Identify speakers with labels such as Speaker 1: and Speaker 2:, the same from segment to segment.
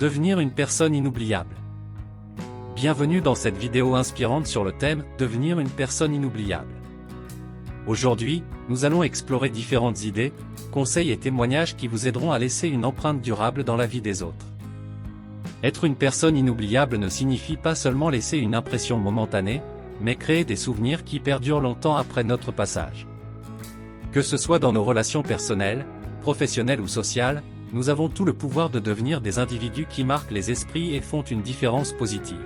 Speaker 1: Devenir une personne inoubliable. Bienvenue dans cette vidéo inspirante sur le thème « Devenir une personne inoubliable ». Aujourd'hui, nous allons explorer différentes idées, conseils et témoignages qui vous aideront à laisser une empreinte durable dans la vie des autres. Être une personne inoubliable ne signifie pas seulement laisser une impression momentanée, mais créer des souvenirs qui perdurent longtemps après notre passage. Que ce soit dans nos relations personnelles, professionnelles ou sociales, nous avons tout le pouvoir de devenir des individus qui marquent les esprits et font une différence positive.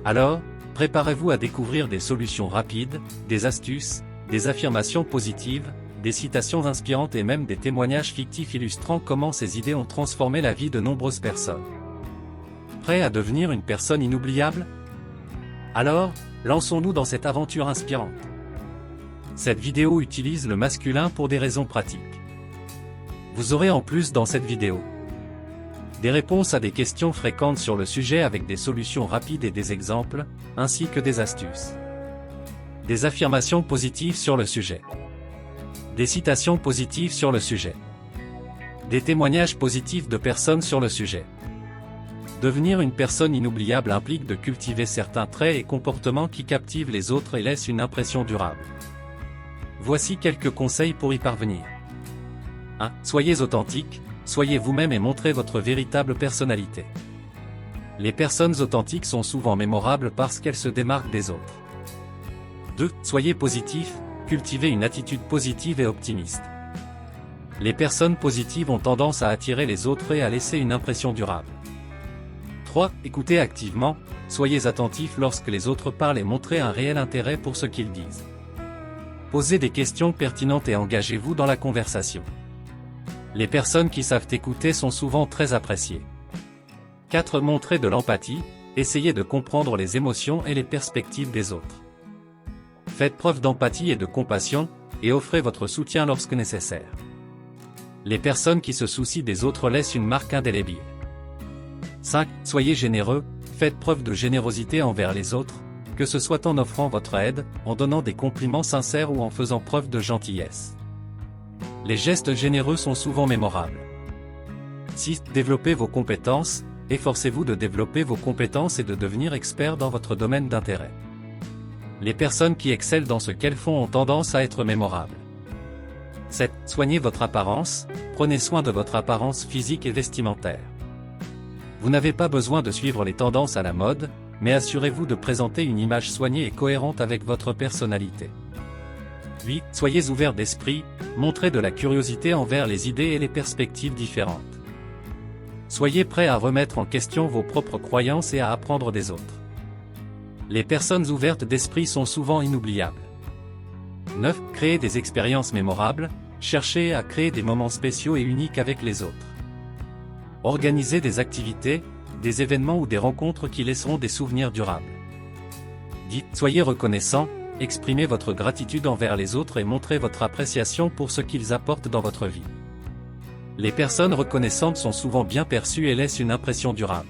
Speaker 1: Alors, préparez-vous à découvrir des solutions rapides, des astuces, des affirmations positives, des citations inspirantes et même des témoignages fictifs illustrant comment ces idées ont transformé la vie de nombreuses personnes. Prêt à devenir une personne inoubliable? Alors, lançons-nous dans cette aventure inspirante. Cette vidéo utilise le masculin pour des raisons pratiques. Vous aurez en plus dans cette vidéo des réponses à des questions fréquentes sur le sujet avec des solutions rapides et des exemples, ainsi que des astuces. Des affirmations positives sur le sujet. Des citations positives sur le sujet. Des témoignages positifs de personnes sur le sujet. Devenir une personne inoubliable implique de cultiver certains traits et comportements qui captivent les autres et laissent une impression durable. Voici quelques conseils pour y parvenir. 1. Soyez authentique, soyez vous-même et montrez votre véritable personnalité. Les personnes authentiques sont souvent mémorables parce qu'elles se démarquent des autres. 2. Soyez positif, cultivez une attitude positive et optimiste. Les personnes positives ont tendance à attirer les autres et à laisser une impression durable. 3. Écoutez activement, soyez attentif lorsque les autres parlent et montrez un réel intérêt pour ce qu'ils disent. Posez des questions pertinentes et engagez-vous dans la conversation. Les personnes qui savent écouter sont souvent très appréciées. 4. Montrez de l'empathie, essayez de comprendre les émotions et les perspectives des autres. Faites preuve d'empathie et de compassion, et offrez votre soutien lorsque nécessaire. Les personnes qui se soucient des autres laissent une marque indélébile. 5. Soyez généreux, faites preuve de générosité envers les autres, que ce soit en offrant votre aide, en donnant des compliments sincères ou en faisant preuve de gentillesse. Les gestes généreux sont souvent mémorables. 6. Développez vos compétences, efforcez-vous de développer vos compétences et de devenir expert dans votre domaine d'intérêt. Les personnes qui excellent dans ce qu'elles font ont tendance à être mémorables. 7. Soignez votre apparence, prenez soin de votre apparence physique et vestimentaire. Vous n'avez pas besoin de suivre les tendances à la mode, mais assurez-vous de présenter une image soignée et cohérente avec votre personnalité. 8. Soyez ouvert d'esprit, montrez de la curiosité envers les idées et les perspectives différentes. Soyez prêt à remettre en question vos propres croyances et à apprendre des autres. Les personnes ouvertes d'esprit sont souvent inoubliables. 9. Créez des expériences mémorables, cherchez à créer des moments spéciaux et uniques avec les autres. Organisez des activités, des événements ou des rencontres qui laisseront des souvenirs durables. 10. Soyez reconnaissant, exprimez votre gratitude envers les autres et montrez votre appréciation pour ce qu'ils apportent dans votre vie. Les personnes reconnaissantes sont souvent bien perçues et laissent une impression durable.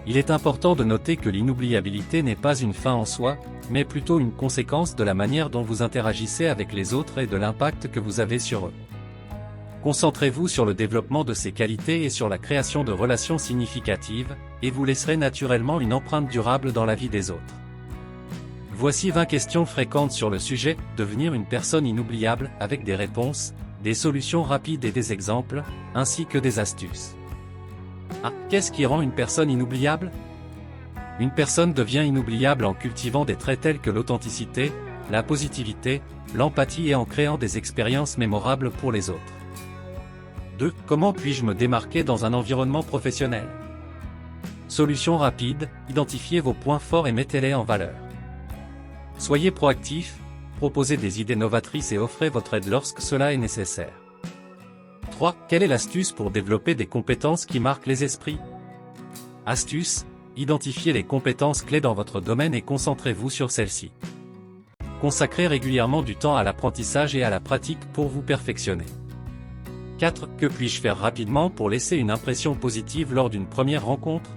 Speaker 1: Il est important de noter que l'inoubliabilité n'est pas une fin en soi, mais plutôt une conséquence de la manière dont vous interagissez avec les autres et de l'impact que vous avez sur eux. Concentrez-vous sur le développement de ces qualités et sur la création de relations significatives, et vous laisserez naturellement une empreinte durable dans la vie des autres. Voici 20 questions fréquentes sur le sujet « Devenir une personne inoubliable » avec des réponses, des solutions rapides et des exemples, ainsi que des astuces. 1. Qu'est-ce qui rend une personne inoubliable? Une personne devient inoubliable en cultivant des traits tels que l'authenticité, la positivité, l'empathie et en créant des expériences mémorables pour les autres. 2. Comment puis-je me démarquer dans un environnement professionnel? Solution rapide, identifiez vos points forts et mettez-les en valeur. Soyez proactif, proposez des idées novatrices et offrez votre aide lorsque cela est nécessaire. 3. Quelle est l'astuce pour développer des compétences qui marquent les esprits? Astuce, identifiez les compétences clés dans votre domaine et concentrez-vous sur celles-ci. Consacrez régulièrement du temps à l'apprentissage et à la pratique pour vous perfectionner. 4. Que puis-je faire rapidement pour laisser une impression positive lors d'une première rencontre?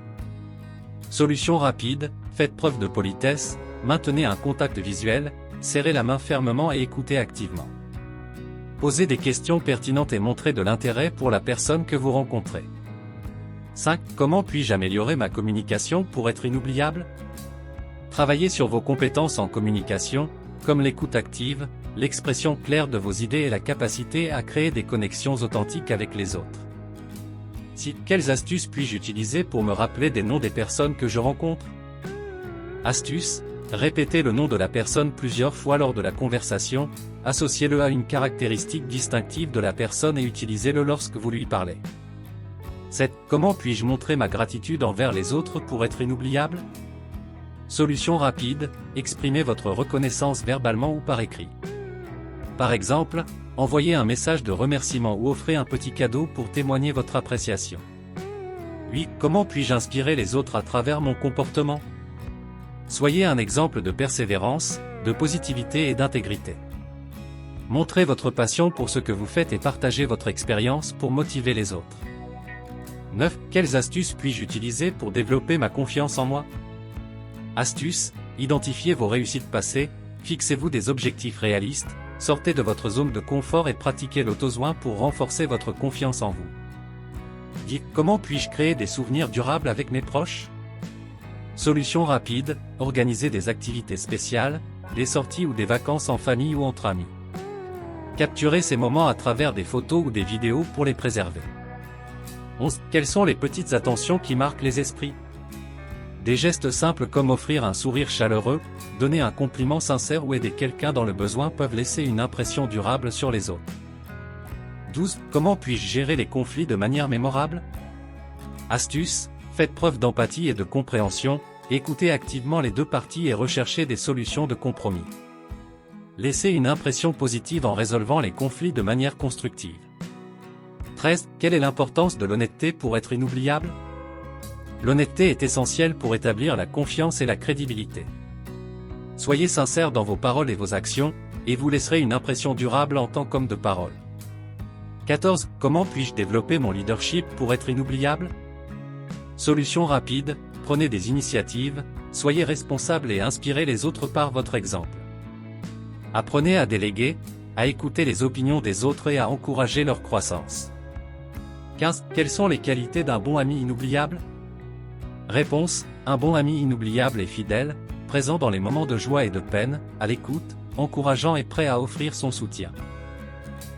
Speaker 1: Solution rapide, faites preuve de politesse, maintenez un contact visuel, serrez la main fermement et écoutez activement. Posez des questions pertinentes et montrez de l'intérêt pour la personne que vous rencontrez. 5. Comment puis-je améliorer ma communication pour être inoubliable? Travaillez sur vos compétences en communication, comme l'écoute active, l'expression claire de vos idées et la capacité à créer des connexions authentiques avec les autres. 6. Quelles astuces puis-je utiliser pour me rappeler des noms des personnes que je rencontre? Astuce: répétez le nom de la personne plusieurs fois lors de la conversation, associez-le à une caractéristique distinctive de la personne et utilisez-le lorsque vous lui parlez. 7. Comment puis-je montrer ma gratitude envers les autres pour être inoubliable? Solution rapide: exprimez votre reconnaissance verbalement ou par écrit. Par exemple, envoyez un message de remerciement ou offrez un petit cadeau pour témoigner votre appréciation. 8. Comment puis-je inspirer les autres à travers mon comportement? Soyez un exemple de persévérance, de positivité et d'intégrité. Montrez votre passion pour ce que vous faites et partagez votre expérience pour motiver les autres. 9. Quelles astuces puis-je utiliser pour développer ma confiance en moi? Astuce: identifiez vos réussites passées, fixez-vous des objectifs réalistes, sortez de votre zone de confort et pratiquez l'auto-soin pour renforcer votre confiance en vous. 10. Comment puis-je créer des souvenirs durables avec mes proches? Solution rapide: organisez des activités spéciales, des sorties ou des vacances en famille ou entre amis. Capturez ces moments à travers des photos ou des vidéos pour les préserver. 11. Quelles sont les petites attentions qui marquent les esprits? Des gestes simples comme offrir un sourire chaleureux, donner un compliment sincère ou aider quelqu'un dans le besoin peuvent laisser une impression durable sur les autres. 12. Comment puis-je gérer les conflits de manière mémorable? Astuce: faites preuve d'empathie et de compréhension, écoutez activement les deux parties et recherchez des solutions de compromis. Laissez une impression positive en résolvant les conflits de manière constructive. 13. Quelle est l'importance de l'honnêteté pour être inoubliable? L'honnêteté est essentielle pour établir la confiance et la crédibilité. Soyez sincère dans vos paroles et vos actions, et vous laisserez une impression durable en tant qu'homme de parole. 14. Comment puis-je développer mon leadership pour être inoubliable? Solution rapide: prenez des initiatives, soyez responsable et inspirez les autres par votre exemple. Apprenez à déléguer, à écouter les opinions des autres et à encourager leur croissance. 15. Quelles sont les qualités d'un bon ami inoubliable? Réponse: un bon ami inoubliable est fidèle, présent dans les moments de joie et de peine, à l'écoute, encourageant et prêt à offrir son soutien.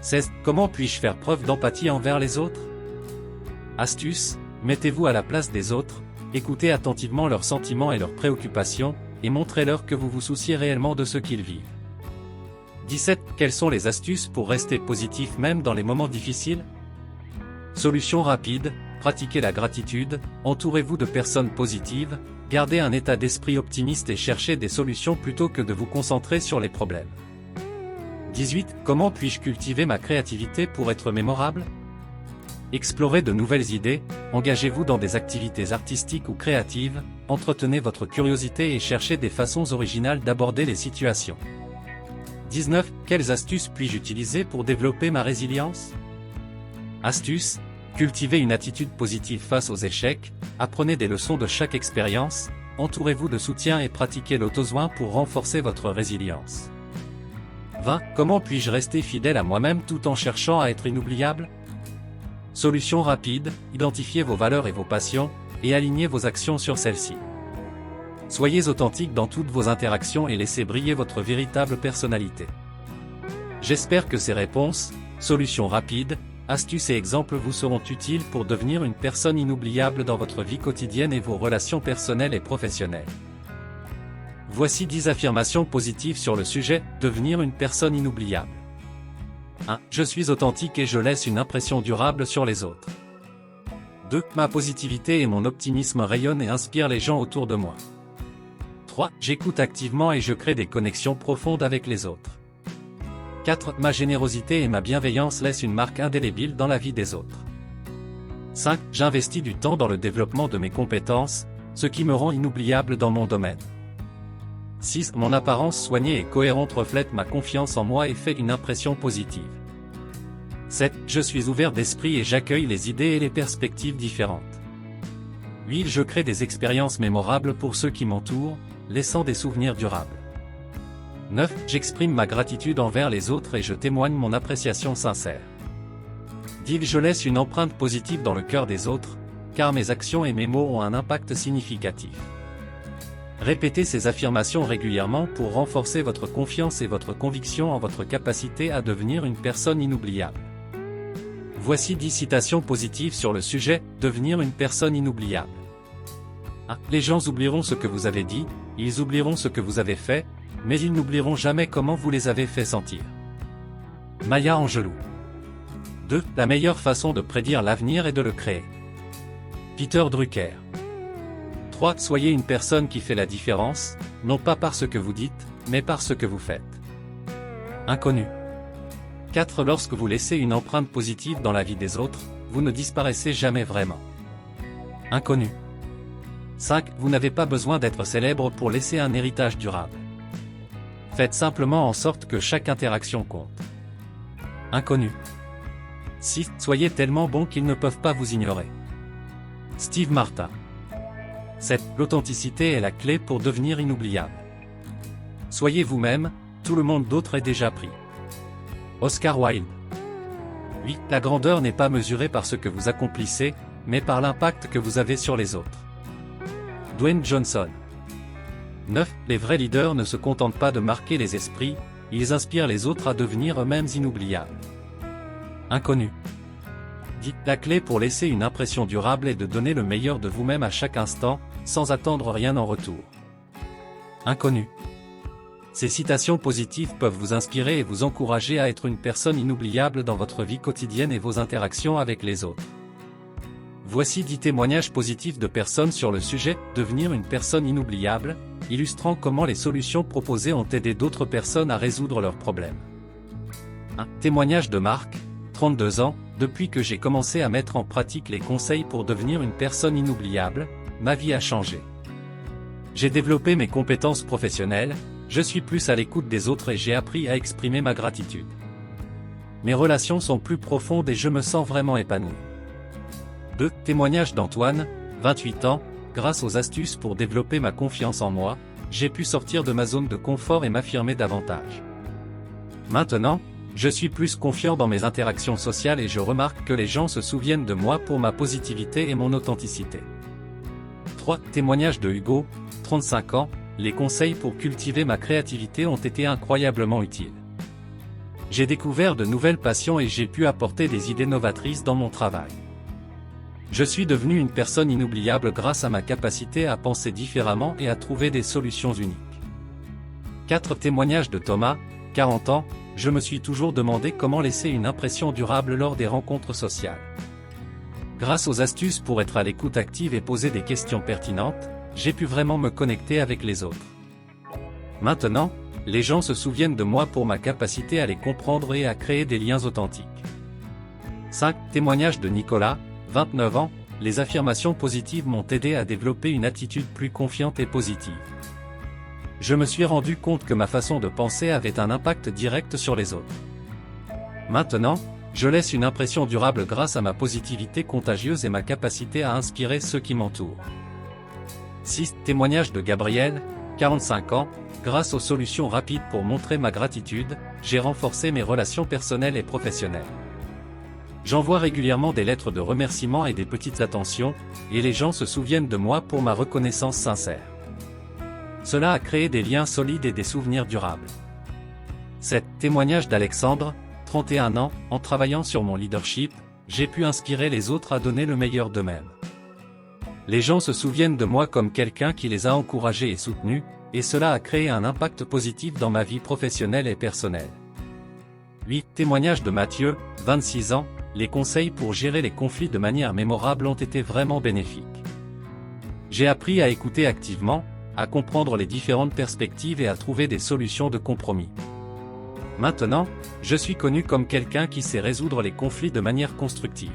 Speaker 1: 16. Comment puis-je faire preuve d'empathie envers les autres? Astuce: mettez-vous à la place des autres, écoutez attentivement leurs sentiments et leurs préoccupations, et montrez-leur que vous vous souciez réellement de ce qu'ils vivent. 17. Quelles sont les astuces pour rester positif même dans les moments difficiles? Solution rapide: pratiquez la gratitude, entourez-vous de personnes positives, gardez un état d'esprit optimiste et cherchez des solutions plutôt que de vous concentrer sur les problèmes. 18. Comment puis-je cultiver ma créativité pour être mémorable? Explorez de nouvelles idées, engagez-vous dans des activités artistiques ou créatives, entretenez votre curiosité et cherchez des façons originales d'aborder les situations. 19. Quelles astuces puis-je utiliser pour développer ma résilience? Astuce: cultivez une attitude positive face aux échecs, apprenez des leçons de chaque expérience, entourez-vous de soutien et pratiquez l'auto-soin pour renforcer votre résilience. 20. Comment puis-je rester fidèle à moi-même tout en cherchant à être inoubliable? Solution rapide: identifiez vos valeurs et vos passions, et alignez vos actions sur celles-ci. Soyez authentique dans toutes vos interactions et laissez briller votre véritable personnalité. J'espère que ces réponses, solutions rapides, astuces et exemples vous seront utiles pour devenir une personne inoubliable dans votre vie quotidienne et vos relations personnelles et professionnelles. Voici 10 affirmations positives sur le sujet « Devenir une personne inoubliable ». 1. Je suis authentique et je laisse une impression durable sur les autres. 2. Ma positivité et mon optimisme rayonnent et inspirent les gens autour de moi. 3. J'écoute activement et je crée des connexions profondes avec les autres. 4. Ma générosité et ma bienveillance laissent une marque indélébile dans la vie des autres. 5. J'investis du temps dans le développement de mes compétences, ce qui me rend inoubliable dans mon domaine. 6. Mon apparence soignée et cohérente reflète ma confiance en moi et fait une impression positive. 7. Je suis ouvert d'esprit et j'accueille les idées et les perspectives différentes. 8. Je crée des expériences mémorables pour ceux qui m'entourent, laissant des souvenirs durables. 9. J'exprime ma gratitude envers les autres et je témoigne mon appréciation sincère. 10. Je laisse une empreinte positive dans le cœur des autres, car mes actions et mes mots ont un impact significatif. Répétez ces affirmations régulièrement pour renforcer votre confiance et votre conviction en votre capacité à devenir une personne inoubliable. Voici 10 citations positives sur le sujet « Devenir une personne inoubliable ». Les gens oublieront ce que vous avez dit, ils oublieront ce que vous avez fait, mais ils n'oublieront jamais comment vous les avez fait sentir. Maya Angelou. 2. La meilleure façon de prédire l'avenir est de le créer. Peter Drucker. 3. Soyez une personne qui fait la différence, non pas par ce que vous dites, mais par ce que vous faites. Inconnu. 4. Lorsque vous laissez une empreinte positive dans la vie des autres, vous ne disparaissez jamais vraiment. Inconnu. 5. Vous n'avez pas besoin d'être célèbre pour laisser un héritage durable. Faites simplement en sorte que chaque interaction compte. Inconnu. 6. Soyez tellement bon qu'ils ne peuvent pas vous ignorer. Steve Martin. 7. L'authenticité est la clé pour devenir inoubliable. Soyez vous-même, tout le monde d'autre est déjà pris. Oscar Wilde. 8. La grandeur n'est pas mesurée par ce que vous accomplissez, mais par l'impact que vous avez sur les autres. Dwayne Johnson. 9. Les vrais leaders ne se contentent pas de marquer les esprits, ils inspirent les autres à devenir eux-mêmes inoubliables. Inconnu. 10. La clé pour laisser une impression durable est de donner le meilleur de vous-même à chaque instant, sans attendre rien en retour. Inconnu. Ces citations positives peuvent vous inspirer et vous encourager à être une personne inoubliable dans votre vie quotidienne et vos interactions avec les autres. Voici 10 témoignages positifs de personnes sur le sujet « Devenir une personne inoubliable », illustrant comment les solutions proposées ont aidé d'autres personnes à résoudre leurs problèmes. 1. Témoignage de Marc, 32 ans, depuis que j'ai commencé à mettre en pratique les conseils pour devenir une personne inoubliable, ma vie a changé. J'ai développé mes compétences professionnelles, je suis plus à l'écoute des autres et j'ai appris à exprimer ma gratitude. Mes relations sont plus profondes et je me sens vraiment épanoui. 2. Témoignage d'Antoine, 28 ans, grâce aux astuces pour développer ma confiance en moi, j'ai pu sortir de ma zone de confort et m'affirmer davantage. Maintenant, je suis plus confiant dans mes interactions sociales et je remarque que les gens se souviennent de moi pour ma positivité et mon authenticité. 3. Témoignage de Hugo, 35 ans, les conseils pour cultiver ma créativité ont été incroyablement utiles. J'ai découvert de nouvelles passions et j'ai pu apporter des idées novatrices dans mon travail. Je suis devenu une personne inoubliable grâce à ma capacité à penser différemment et à trouver des solutions uniques. 4. Témoignage de Thomas, 40 ans, je me suis toujours demandé comment laisser une impression durable lors des rencontres sociales. Grâce aux astuces pour être à l'écoute active et poser des questions pertinentes, j'ai pu vraiment me connecter avec les autres. Maintenant, les gens se souviennent de moi pour ma capacité à les comprendre et à créer des liens authentiques. 5. Témoignage de Nicolas, 29 ans, les affirmations positives m'ont aidé à développer une attitude plus confiante et positive. Je me suis rendu compte que ma façon de penser avait un impact direct sur les autres. Maintenant, je laisse une impression durable grâce à ma positivité contagieuse et ma capacité à inspirer ceux qui m'entourent. 6. Témoignage de Gabriel, 45 ans, grâce aux solutions rapides pour montrer ma gratitude, j'ai renforcé mes relations personnelles et professionnelles. J'envoie régulièrement des lettres de remerciement et des petites attentions, et les gens se souviennent de moi pour ma reconnaissance sincère. Cela a créé des liens solides et des souvenirs durables. 7. Témoignage d'Alexandre, 31 ans, en travaillant sur mon leadership, j'ai pu inspirer les autres à donner le meilleur d'eux-mêmes. Les gens se souviennent de moi comme quelqu'un qui les a encouragés et soutenus, et cela a créé un impact positif dans ma vie professionnelle et personnelle. 8. Témoignage de Mathieu, 26 ans, les conseils pour gérer les conflits de manière mémorable ont été vraiment bénéfiques. J'ai appris à écouter activement, à comprendre les différentes perspectives et à trouver des solutions de compromis. Maintenant, je suis connu comme quelqu'un qui sait résoudre les conflits de manière constructive.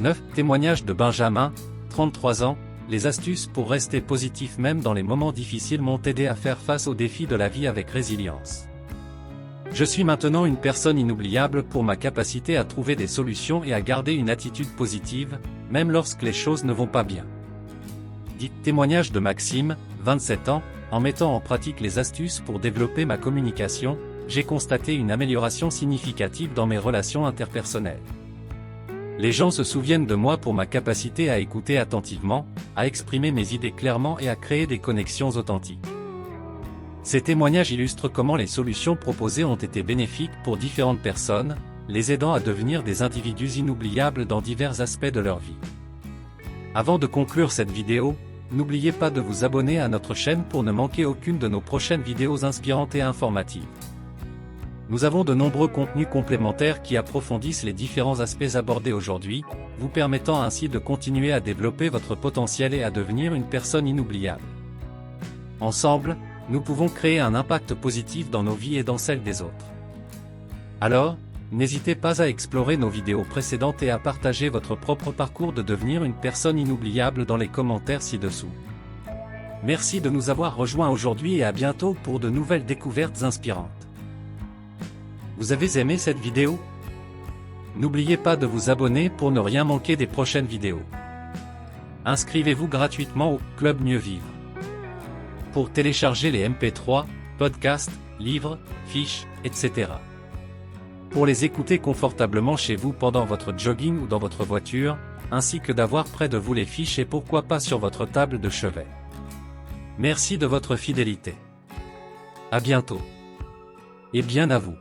Speaker 1: 9. Témoignage de Benjamin, 33 ans, les astuces pour rester positif même dans les moments difficiles m'ont aidé à faire face aux défis de la vie avec résilience. Je suis maintenant une personne inoubliable pour ma capacité à trouver des solutions et à garder une attitude positive, même lorsque les choses ne vont pas bien. 10. Témoignage de Maxime, 27 ans, en mettant en pratique les astuces pour développer ma communication, j'ai constaté une amélioration significative dans mes relations interpersonnelles. Les gens se souviennent de moi pour ma capacité à écouter attentivement, à exprimer mes idées clairement et à créer des connexions authentiques. Ces témoignages illustrent comment les solutions proposées ont été bénéfiques pour différentes personnes, les aidant à devenir des individus inoubliables dans divers aspects de leur vie. Avant de conclure cette vidéo, n'oubliez pas de vous abonner à notre chaîne pour ne manquer aucune de nos prochaines vidéos inspirantes et informatives. Nous avons de nombreux contenus complémentaires qui approfondissent les différents aspects abordés aujourd'hui, vous permettant ainsi de continuer à développer votre potentiel et à devenir une personne inoubliable. Ensemble, nous pouvons créer un impact positif dans nos vies et dans celles des autres. Alors, n'hésitez pas à explorer nos vidéos précédentes et à partager votre propre parcours de devenir une personne inoubliable dans les commentaires ci-dessous. Merci de nous avoir rejoints aujourd'hui et à bientôt pour de nouvelles découvertes inspirantes. Vous avez aimé cette vidéo? N'oubliez pas de vous abonner pour ne rien manquer des prochaines vidéos. Inscrivez-vous gratuitement au Club Mieux Vivre pour télécharger les MP3, podcasts, livres, fiches, etc. Pour les écouter confortablement chez vous pendant votre jogging ou dans votre voiture, ainsi que d'avoir près de vous les fiches et pourquoi pas sur votre table de chevet. Merci de votre fidélité. À bientôt. Et bien à vous.